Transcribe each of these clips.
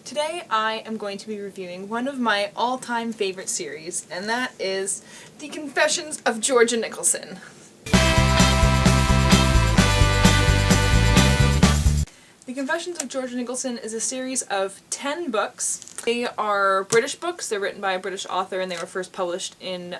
Today I am going to be reviewing one of my all-time favorite series, and that is The Confessions of Georgia Nicholson. The Confessions of Georgia Nicholson is a series of 10 books. They are British books, they're written by a British author, and they were first published in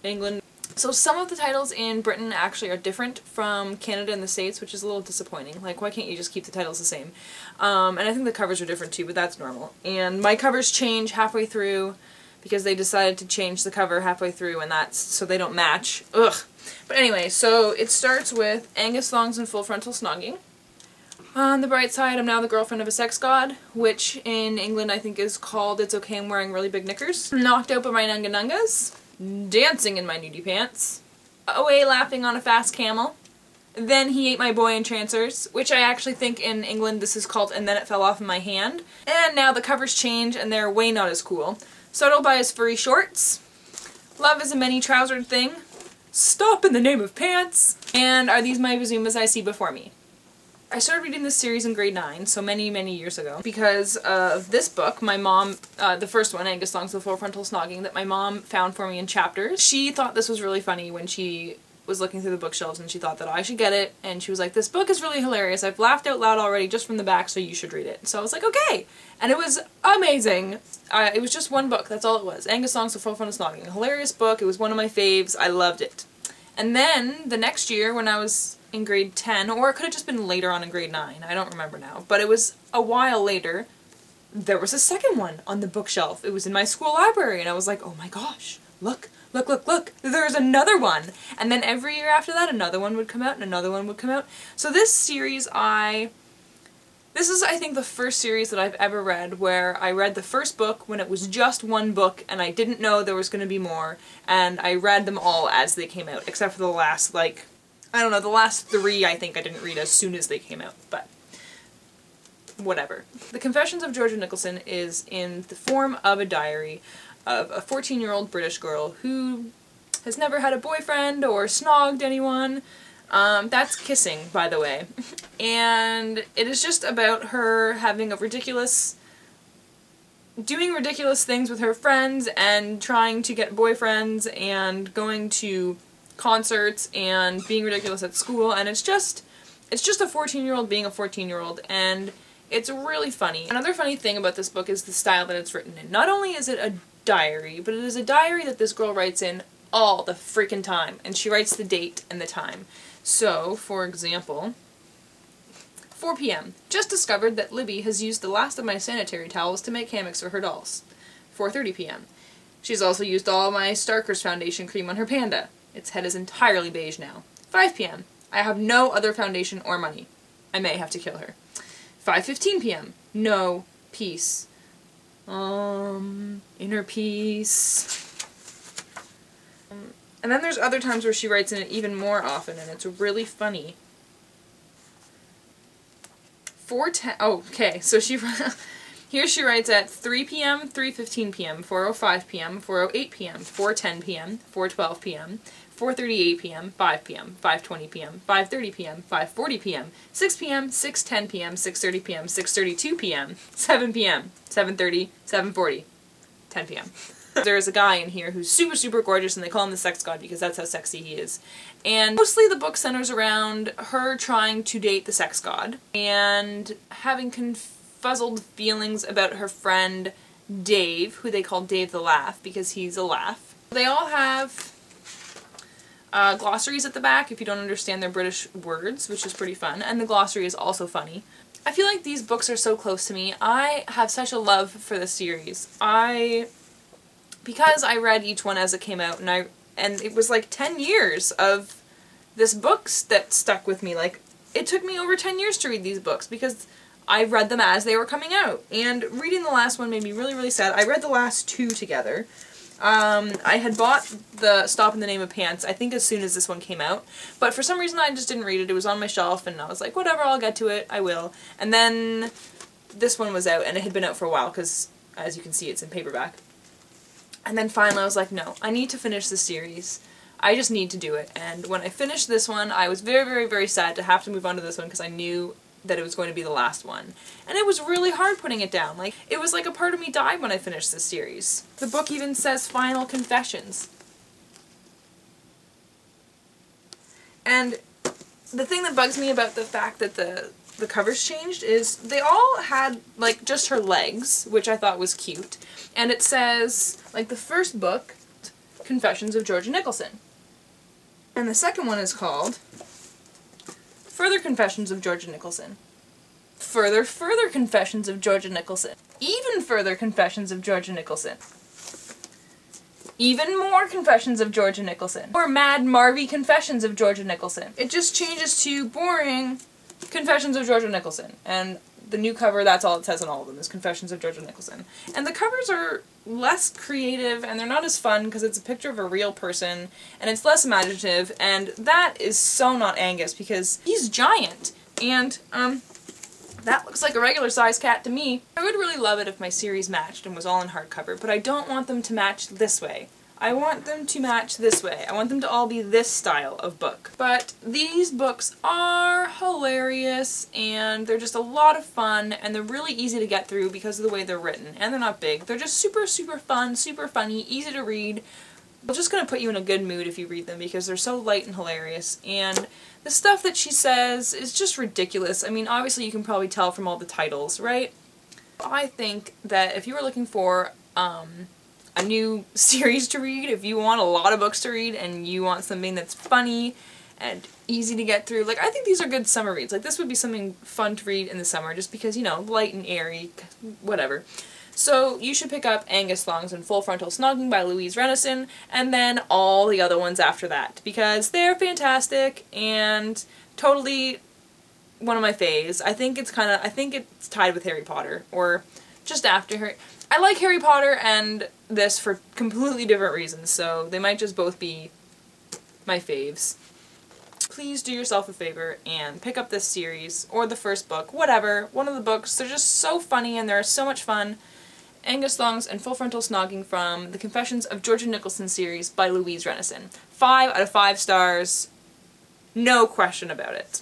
England. So some of the titles in Britain actually are different from Canada and the States, which is a little disappointing. Like, why can't you just keep the titles the same? And I think the covers are different too, but that's normal. And my covers change halfway through because they decided to change the cover halfway through, and that's so they don't match. Ugh. But anyway, so it starts with Angus thongs and full frontal snogging. On the bright side, I'm now the girlfriend of a sex god, which in England I think is called It's Okay I'm Wearing Really Big Knickers. Knocked out by my nunga nungas. Dancing in my nudie pants, away laughing on a fast camel, then he ate my boy in Trancers, which I actually think in England this is called And Then It Fell Off in My Hand, and now the covers change and they're way not as cool. Startled by his furry shorts, Love is a many trousered thing, Stop in the Name of Pants, and Are These My Bazumas I See Before Me. I started reading this series in grade 9, so many, many years ago, because of this book. My mom, the first one, Angus Thongs with Full Frontal Snogging, that my mom found for me in chapters. She thought this was really funny when she was looking through the bookshelves, and she thought that I should get it, and she was like, this book is really hilarious. I've laughed out loud already just from the back, so you should read it. So I was like, okay! And it was amazing. It was just one book, that's all it was. Angus Thongs with Full Frontal Snogging. A hilarious book, it was one of my faves, I loved it. And then, the next year, when I was in grade 10, or it could have just been later on in grade 9, I don't remember now, but it was a while later, there was a second one on the bookshelf. It was in my school library, and I was like, oh my gosh, look, look, look, look, there's another one! And then every year after that, another one would come out, and another one would come out. So this series, this is, I think, the first series that I've ever read where I read the first book when it was just one book, and I didn't know there was going to be more, and I read them all as they came out, except for the last, like, I don't know, the last 3 I think I didn't read as soon as they came out, but whatever. The Confessions of Georgia Nicholson is in the form of a diary of a 14-year-old British girl who has never had a boyfriend or snogged anyone. That's kissing, by the way. And it is just about her having doing ridiculous things with her friends and trying to get boyfriends and going to concerts and being ridiculous at school, and it's just a 14-year-old being a 14-year-old, and it's really funny. Another funny thing about this book is the style that it's written in. Not only is it a diary, but it is a diary that this girl writes in all the freaking time, and she writes the date and the time. So, for example, 4 p.m. Just discovered that Libby has used the last of my sanitary towels to make hammocks for her dolls. 4:30 p.m. She's also used all my Starker's foundation cream on her panda. Its head is entirely beige now. 5 p.m. I have no other foundation or money. I may have to kill her. 5:15 p.m. No peace. Inner peace. And then there's other times where she writes in it even more often, and it's really funny. 4:10. Oh, okay. So here she writes at 3 p.m., 3:15 p.m., 4:05 p.m., 4:08 p.m., 4:10 p.m., 4:12 p.m., 4:38 p.m., 5 p.m., 5:20 p.m., 5:30 p.m., 5:40 p.m., 6 p.m., 6:10 p.m., 6:30 p.m., 6:32 p.m., 7 p.m., 7:30, 7:40, 10 p.m. There's a guy in here who's super, super gorgeous, and they call him the sex god because that's how sexy he is. And mostly the book centers around her trying to date the sex god and having confuzzled feelings about her friend Dave, who they call Dave the Laugh because he's a laugh. They all have glossaries at the back if you don't understand their British words, which is pretty fun, and the glossary is also funny. I feel like these books are so close to me. I have such a love for the series. Because I read each one as it came out, and it was like 10 years of this books that stuck with me. Like, it took me over 10 years to read these books because I read them as they were coming out. And reading the last one made me really, really sad. I read the last 2 together. I had bought the Stop in the Name of Pants, I think as soon as this one came out, but for some reason I just didn't read it. It was on my shelf, and I was like, whatever, I'll get to it, I will. And then this one was out, and it had been out for a while, because, as you can see, it's in paperback. And then finally I was like, no, I need to finish this series. I just need to do it. And when I finished this one, I was very, very, very sad to have to move on to this one, because I knew that it was going to be the last one. And it was really hard putting it down. Like, it was like a part of me died when I finished this series. The book even says Final Confessions. And the thing that bugs me about the fact that the covers changed is they all had, like, just her legs, which I thought was cute. And it says, like, the first book, Confessions of Georgia Nicholson. And the second one is called Further Confessions of Georgia Nicholson. Further Confessions of Georgia Nicholson. Even Further Confessions of Georgia Nicholson. Even More Confessions of Georgia Nicholson. Or Mad Marvy Confessions of Georgia Nicholson. It just changes to boring Confessions of Georgia Nicholson. And the new cover, that's all it says on all of them, is Confessions of Georgia Nicholson. And the covers are less creative, and they're not as fun because it's a picture of a real person, and it's less imaginative, and that is so not Angus because he's giant. And, that looks like a regular sized cat to me. I would really love it if my series matched and was all in hardcover, but I don't want them to match this way. I want them to match this way. I want them to all be this style of book. But these books are hilarious, and they're just a lot of fun, and they're really easy to get through because of the way they're written. And they're not big. They're just super, super fun, super funny, easy to read. They're just going to put you in a good mood if you read them because they're so light and hilarious. And the stuff that she says is just ridiculous. I mean, obviously you can probably tell from all the titles, right? I think that if you were looking for a new series to read, if you want a lot of books to read and you want something that's funny and easy to get through, like, I think these are good summer reads. Like, this would be something fun to read in the summer just because, you know, light and airy, whatever. So you should pick up Angus Thongs and Full Frontal Snogging by Louise Renison, and then all the other ones after that, because they're fantastic and totally one of my faves. I think it's tied with Harry Potter, or just after Harry. I like Harry Potter and this for completely different reasons, so they might just both be my faves. Please do yourself a favor and pick up this series, or the first book, whatever, one of the books. They're just so funny and they're so much fun. Angus Thongs and Full Frontal Snogging from the Confessions of Georgia Nicholson series by Louise Renison. 5 out of 5 stars, no question about it.